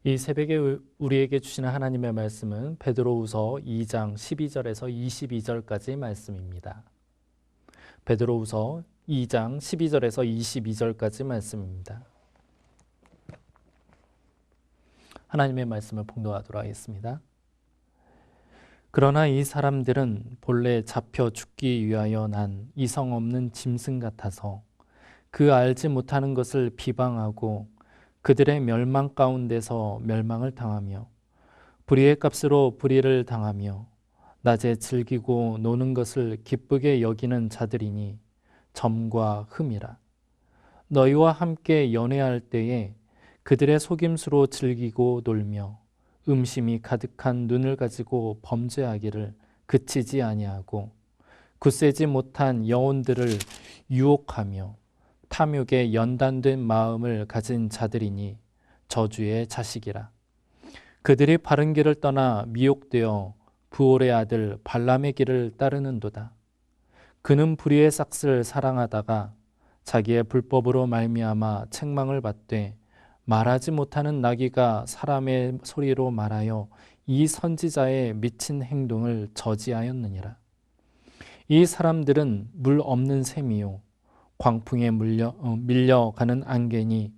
이 새벽에 우리에게 주시는 하나님의 말씀은 베드로후서 2장 12절에서 22절까지 말씀입니다. 베드로후서 2장 12절에서 22절까지 말씀입니다. 하나님의 말씀을 봉독하도록 하겠습니다. 그러나 이 사람들은 본래 잡혀 죽기 위하여 난 이성 없는 짐승 같아서 그 알지 못하는 것을 비방하고 그들의 멸망 가운데서 멸망을 당하며 불의의 값으로 불의를 당하며 낮에 즐기고 노는 것을 기쁘게 여기는 자들이니 점과 흠이라. 너희와 함께 연애할 때에 그들의 속임수로 즐기고 놀며 음심이 가득한 눈을 가지고 범죄하기를 그치지 아니하고 굳세지 못한 영혼들을 유혹하며 탐욕에 연단된 마음을 가진 자들이니 저주의 자식이라. 그들이 바른 길을 떠나 미혹되어 부올의 아들 발람의 길을 따르는도다. 그는 불의의 싹을 사랑하다가 자기의 불법으로 말미암아 책망을 받되 말하지 못하는 나귀가 사람의 소리로 말하여 이 선지자의 미친 행동을 저지하였느니라. 이 사람들은 물 없는 샘이요 광풍에 밀려가는 안개니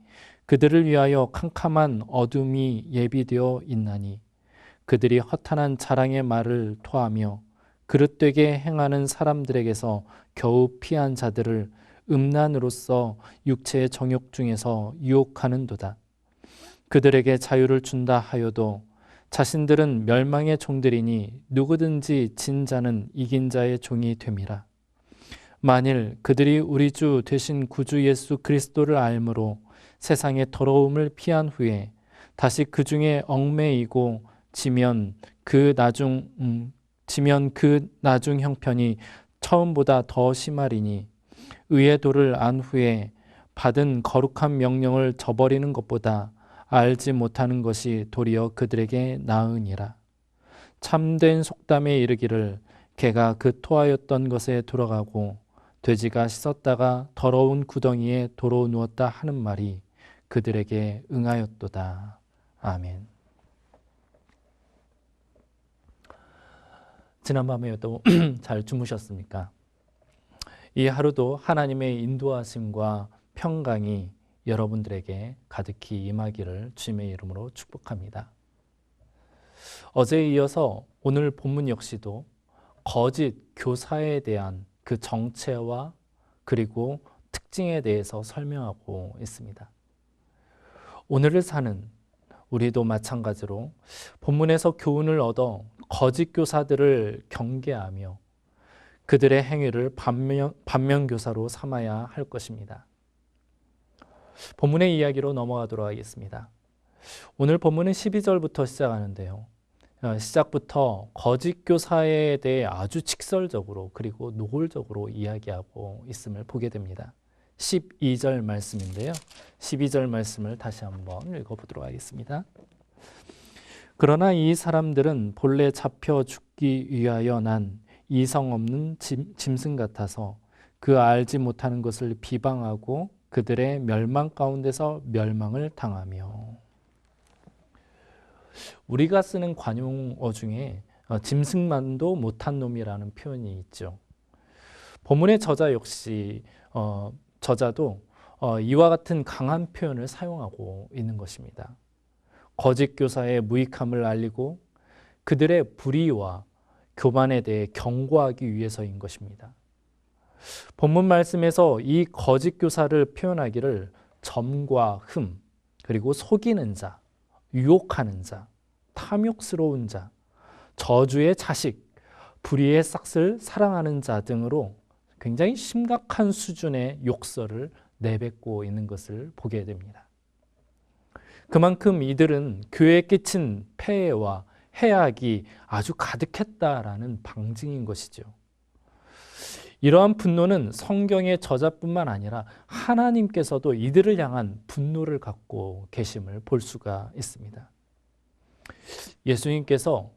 그들을 위하여 캄캄한 어둠이 예비되어 있나니 그들이 허탄한 자랑의 말을 토하며 그릇되게 행하는 사람들에게서 겨우 피한 자들을 음란으로서 육체의 정욕 중에서 유혹하는도다. 그들에게 자유를 준다 하여도 자신들은 멸망의 종들이니 누구든지 진 자는 이긴 자의 종이 됨이라. 만일 그들이 우리 주 되신 구주 예수 그리스도를 알므로 세상의 더러움을 피한 후에 다시 그 중에 얽매이고 지면 그 나중 형편이 처음보다 더 심하리니 의의 도를 안 후에 받은 거룩한 명령을 저버리는 것보다 알지 못하는 것이 도리어 그들에게 나으니라. 참된 속담에 이르기를 개가 그 토하였던 것에 돌아가고 돼지가 씻었다가 더러운 구덩이에 도로 누웠다 하는 말이 그들에게 응하였도다. 아멘. 지난밤에도 잘 주무셨습니까? 이 하루도 하나님의 인도하심과 평강이 여러분들에게 가득히 임하기를 주님의 이름으로 축복합니다. 어제에 이어서 오늘 본문 역시도 거짓 교사에 대한 그 정체와 그리고 특징에 대해서 설명하고 있습니다. 오늘을 사는 우리도 마찬가지로 본문에서 교훈을 얻어 거짓 교사들을 경계하며 그들의 행위를 반면교사로 삼아야 할 것입니다. 본문의 이야기로 넘어가도록 하겠습니다. 오늘 본문은 12절부터 시작하는데요. 시작부터 거짓 교사에 대해 아주 직설적으로 그리고 노골적으로 이야기하고 있음을 보게 됩니다. 12절 말씀인데요. 12절 말씀을 다시 한번 읽어보도록 하겠습니다. 그러나 이 사람들은 본래 잡혀 죽기 위하여 난 이성 없는 짐승 같아서 그 알지 못하는 것을 비방하고 그들의 멸망 가운데서 멸망을 당하며. 우리가 쓰는 관용어 중에 짐승만도 못한 놈이라는 표현이 있죠. 본문의 저자 역시 저자도 이와 같은 강한 표현을 사용하고 있는 것입니다. 거짓 교사의 무익함을 알리고 그들의 불의와 교만에 대해 경고하기 위해서인 것입니다. 본문 말씀에서 이 거짓 교사를 표현하기를 점과 흠, 그리고 속이는 자, 유혹하는 자, 탐욕스러운 자, 저주의 자식, 불의의 싹을 사랑하는 자 등으로 굉장히 심각한 수준의 욕설을 내뱉고 있는 것을 보게 됩니다. 그만큼 이들은 교회에 끼친 폐해와 해악이 아주 가득했다라는 방증인 것이죠. 이러한 분노는 성경의 저자뿐만 아니라 하나님께서도 이들을 향한 분노를 갖고 계심을 볼 수가 있습니다. 예수님께서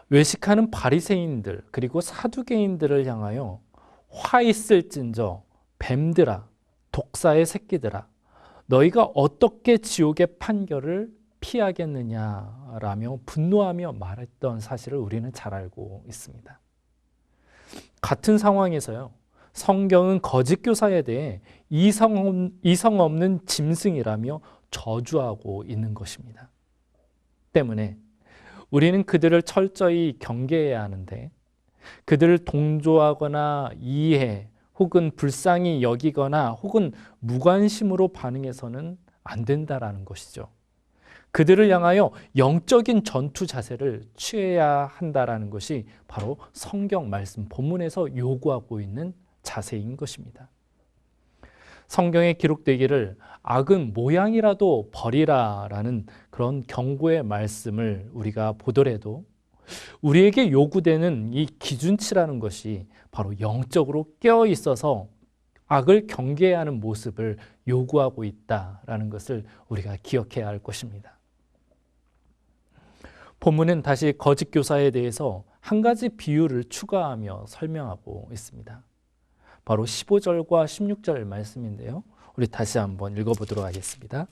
외식하는 바리새인들 그리고 사두개인들을 향하여 화 있을진저 뱀들아 독사의 새끼들아 너희가 어떻게 지옥의 판결을 피하겠느냐라며 분노하며 말했던 사실을 우리는 잘 알고 있습니다. 같은 상황에서요, 성경은 거짓 교사에 대해 이성 없는 짐승이라며 저주하고 있는 것입니다. 때문에 우리는 그들을 철저히 경계해야 하는데, 그들을 동조하거나 이해 혹은 불쌍히 여기거나 혹은 무관심으로 반응해서는 안 된다라는 것이죠. 그들을 향하여 영적인 전투 자세를 취해야 한다라는 것이 바로 성경 말씀 본문에서 요구하고 있는 자세인 것입니다. 성경에 기록되기를 악은 모양이라도 버리라라는 그런 경고의 말씀을 우리가 보더라도 우리에게 요구되는 이 기준치라는 것이 바로 영적으로 깨어 있어서 악을 경계해야 하는 모습을 요구하고 있다라는 것을 우리가 기억해야 할 것입니다. 본문은 다시 거짓 교사에 대해서 한 가지 비유를 추가하며 설명하고 있습니다. 바로 15절과 16절 말씀인데요. 우리 다시 한번 읽어보도록 하겠습니다.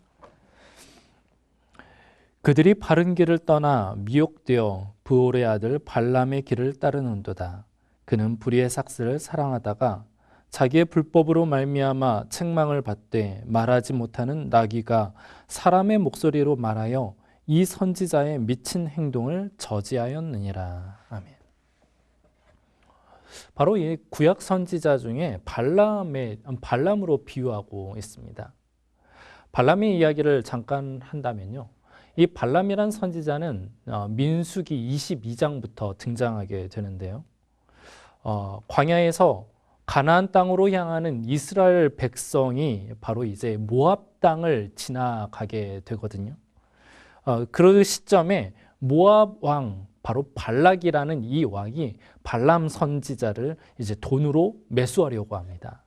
그들이 바른 길을 떠나 미혹되어 브올의 아들 발람의 길을 따르는도다. 그는 불의의 삭스를 사랑하다가 자기의 불법으로 말미암아 책망을 받되 말하지 못하는 나귀가 사람의 목소리로 말하여 이 선지자의 미친 행동을 저지하였느니라. 아멘. 바로 이 구약 선지자 중에 발람으로 비유하고 있습니다. 발람의 이야기를 잠깐 한다면요, 이 발람이란 선지자는 민수기 22장부터 등장하게 되는데요. 광야에서 가나안 땅으로 향하는 이스라엘 백성이 바로 이제 모압 땅을 지나가게 되거든요. 그 시점에 모압 왕 바로 발락이라는 이 왕이 발람 선지자를 이제 돈으로 매수하려고 합니다.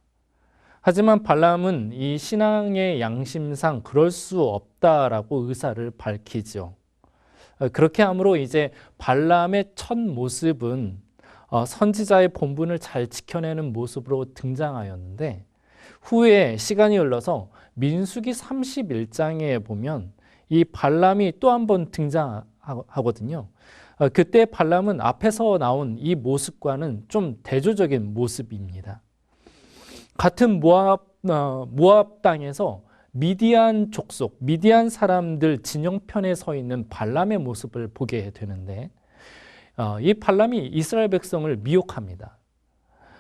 하지만 발람은 이 신앙의 양심상 그럴 수 없다라고 의사를 밝히죠. 그렇게 함으로 이제 발람의 첫 모습은 선지자의 본분을 잘 지켜내는 모습으로 등장하였는데, 후에 시간이 흘러서 민수기 31장에 보면 이 발람이 또 한 번 등장하거든요. 그때 발람은 앞에서 나온 이 모습과는 좀 대조적인 모습입니다. 같은 모압 땅에서 미디안 족속, 미디안 사람들 진영편에 서 있는 발람의 모습을 보게 되는데, 이 발람이 이스라엘 백성을 미혹합니다.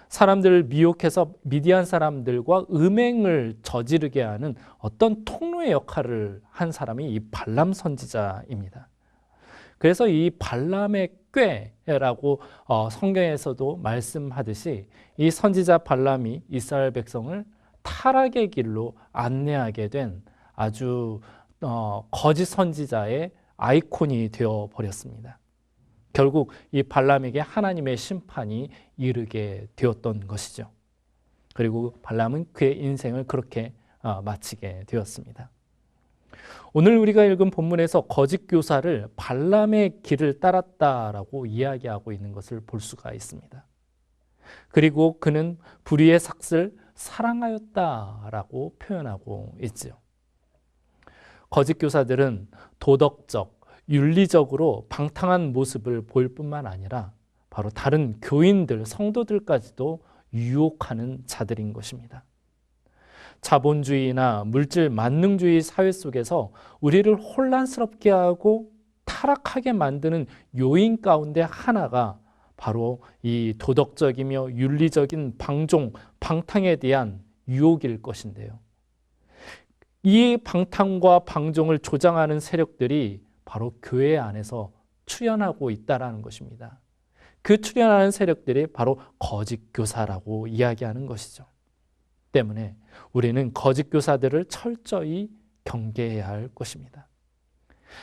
사람들을 미혹해서 미디안 사람들과 음행을 저지르게 하는 어떤 통로의 역할을 한 사람이 이 발람 선지자입니다. 그래서 이 발람의 꾀라고 성경에서도 말씀하듯이 이 선지자 발람이 이스라엘 백성을 타락의 길로 안내하게 된 아주 거짓 선지자의 아이콘이 되어 버렸습니다. 결국 이 발람에게 하나님의 심판이 이르게 되었던 것이죠. 그리고 발람은 그의 인생을 그렇게 마치게 되었습니다. 오늘 우리가 읽은 본문에서 거짓 교사를 발람의 길을 따랐다라고 이야기하고 있는 것을 볼 수가 있습니다. 그리고 그는 불의의 삭스를 사랑하였다라고 표현하고 있죠. 거짓 교사들은 도덕적, 윤리적으로 방탕한 모습을 보일 뿐만 아니라 바로 다른 교인들, 성도들까지도 유혹하는 자들인 것입니다. 자본주의나 물질 만능주의 사회 속에서 우리를 혼란스럽게 하고 타락하게 만드는 요인 가운데 하나가 바로 이 도덕적이며 윤리적인 방종, 방탕에 대한 유혹일 것인데요. 이 방탕과 방종을 조장하는 세력들이 바로 교회 안에서 출현하고 있다는 것입니다. 그 출현하는 세력들이 바로 거짓 교사라고 이야기하는 것이죠. 때문에 우리는 거짓 교사들을 철저히 경계해야 할 것입니다.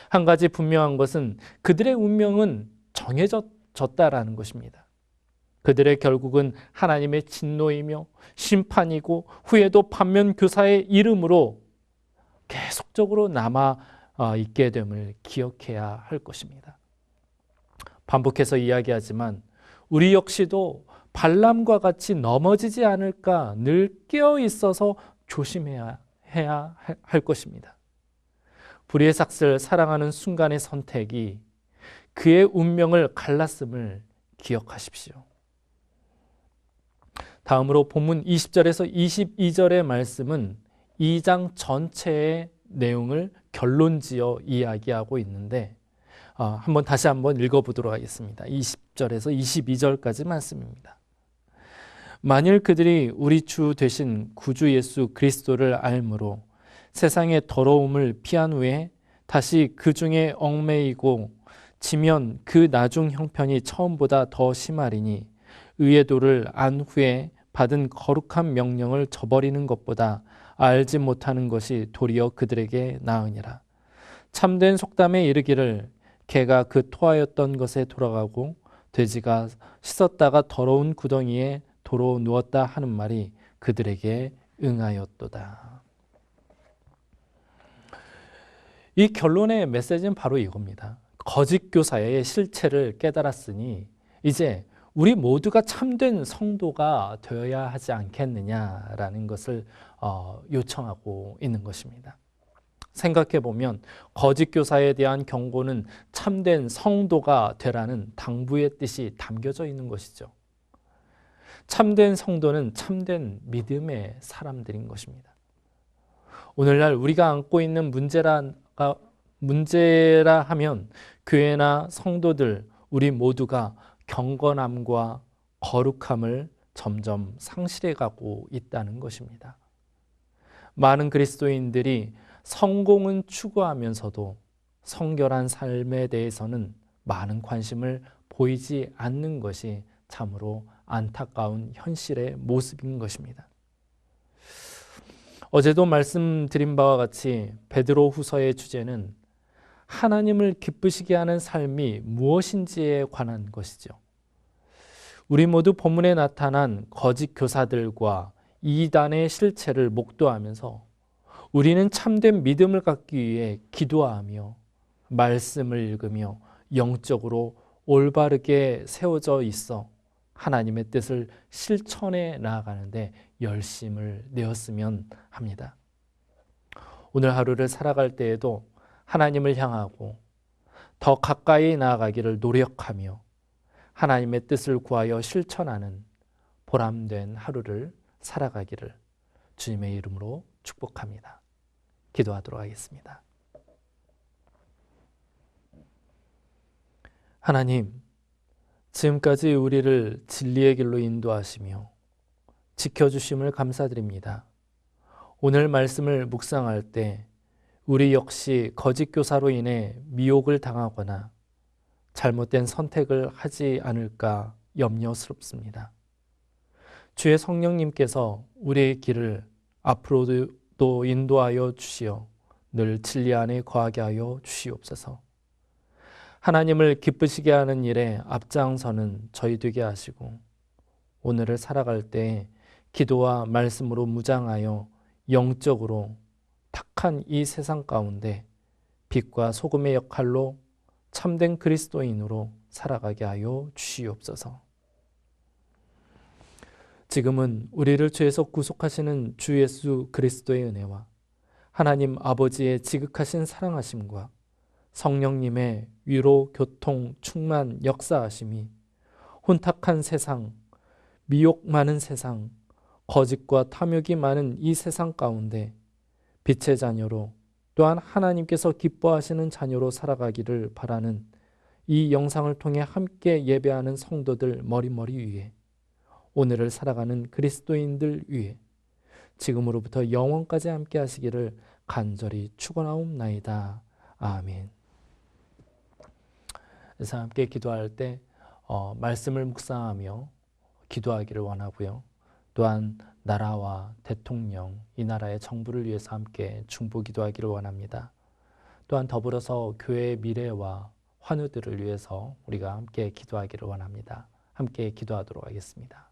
한 가지 분명한 것은 그들의 운명은 정해졌다라는 것입니다. 그들의 결국은 하나님의 진노이며 심판이고 후에도 반면 교사의 이름으로 계속적으로 남아 있게 됨을 기억해야 할 것입니다. 반복해서 이야기하지만 우리 역시도 발람과 같이 넘어지지 않을까 늘 깨어 있어서 조심해야 할 것입니다. 불의의 삭슬 사랑하는 순간의 선택이 그의 운명을 갈랐음을 기억하십시오. 다음으로 본문 20절에서 22절의 말씀은 2장 전체의 내용을 결론지어 이야기하고 있는데 다시 한번 읽어보도록 하겠습니다. 20절에서 22절까지 말씀입니다. 만일 그들이 우리 주 되신 구주 예수 그리스도를 알므로 세상의 더러움을 피한 후에 다시 그 중에 얽매이고 지면 그 나중 형편이 처음보다 더 심하리니 의의 도를 안 후에 받은 거룩한 명령을 저버리는 것보다 알지 못하는 것이 도리어 그들에게 나으니라. 참된 속담에 이르기를 개가 그 토하였던 것에 돌아가고 돼지가 씻었다가 더러운 구덩이에 도로 누웠다 하는 말이 그들에게 응하였도다. 이 결론의 메시지는 바로 이겁니다. 거짓 교사의 실체를 깨달았으니 이제 우리 모두가 참된 성도가 되어야 하지 않겠느냐라는 것을 요청하고 있는 것입니다. 생각해 보면 거짓 교사에 대한 경고는 참된 성도가 되라는 당부의 뜻이 담겨져 있는 것이죠. 참된 성도는 참된 믿음의 사람들인 것입니다. 오늘날 우리가 안고 있는 문제라 하면 교회나 성도들 우리 모두가 경건함과 거룩함을 점점 상실해가고 있다는 것입니다. 많은 그리스도인들이 성공은 추구하면서도 성결한 삶에 대해서는 많은 관심을 보이지 않는 것이 참으로 안타까운 현실의 모습인 것입니다. 어제도 말씀드린 바와 같이 베드로 후서의 주제는 하나님을 기쁘시게 하는 삶이 무엇인지에 관한 것이죠. 우리 모두 본문에 나타난 거짓 교사들과 이단의 실체를 목도하면서 우리는 참된 믿음을 갖기 위해 기도하며 말씀을 읽으며 영적으로 올바르게 세워져 있어 하나님의 뜻을 실천해 나아가는데 열심을 내었으면 합니다. 오늘 하루를 살아갈 때에도 하나님을 향하고 더 가까이 나아가기를 노력하며 하나님의 뜻을 구하여 실천하는 보람된 하루를 살아가기를 주님의 이름으로 축복합니다. 기도하도록 하겠습니다. 하나님, 지금까지 우리를 진리의 길로 인도하시며 지켜주심을 감사드립니다. 오늘 말씀을 묵상할 때 우리 역시 거짓 교사로 인해 미혹을 당하거나 잘못된 선택을 하지 않을까 염려스럽습니다. 주의 성령님께서 우리의 길을 앞으로도 인도하여 주시어 늘 진리 안에 거하게 하여 주시옵소서. 하나님을 기쁘시게 하는 일에 앞장서는 저희 되게 하시고 오늘을 살아갈 때 기도와 말씀으로 무장하여 영적으로 탁한 이 세상 가운데 빛과 소금의 역할로 참된 그리스도인으로 살아가게 하여 주시옵소서. 지금은 우리를 죄에서 구속하시는 주 예수 그리스도의 은혜와 하나님 아버지의 지극하신 사랑하심과 성령님의 위로, 교통, 충만, 역사하심이 혼탁한 세상, 미혹 많은 세상, 거짓과 탐욕이 많은 이 세상 가운데 빛의 자녀로 또한 하나님께서 기뻐하시는 자녀로 살아가기를 바라는 이 영상을 통해 함께 예배하는 성도들 머리머리 위에 오늘을 살아가는 그리스도인들 위에 지금으로부터 영원까지 함께 하시기를 간절히 축원하옵나이다. 아멘. 그래서 함께 기도할 때 말씀을 묵상하며 기도하기를 원하고요. 또한 나라와 대통령, 이 나라의 정부를 위해서 함께 중보 기도하기를 원합니다. 또한 더불어서 교회의 미래와 환우들을 위해서 우리가 함께 기도하기를 원합니다. 함께 기도하도록 하겠습니다.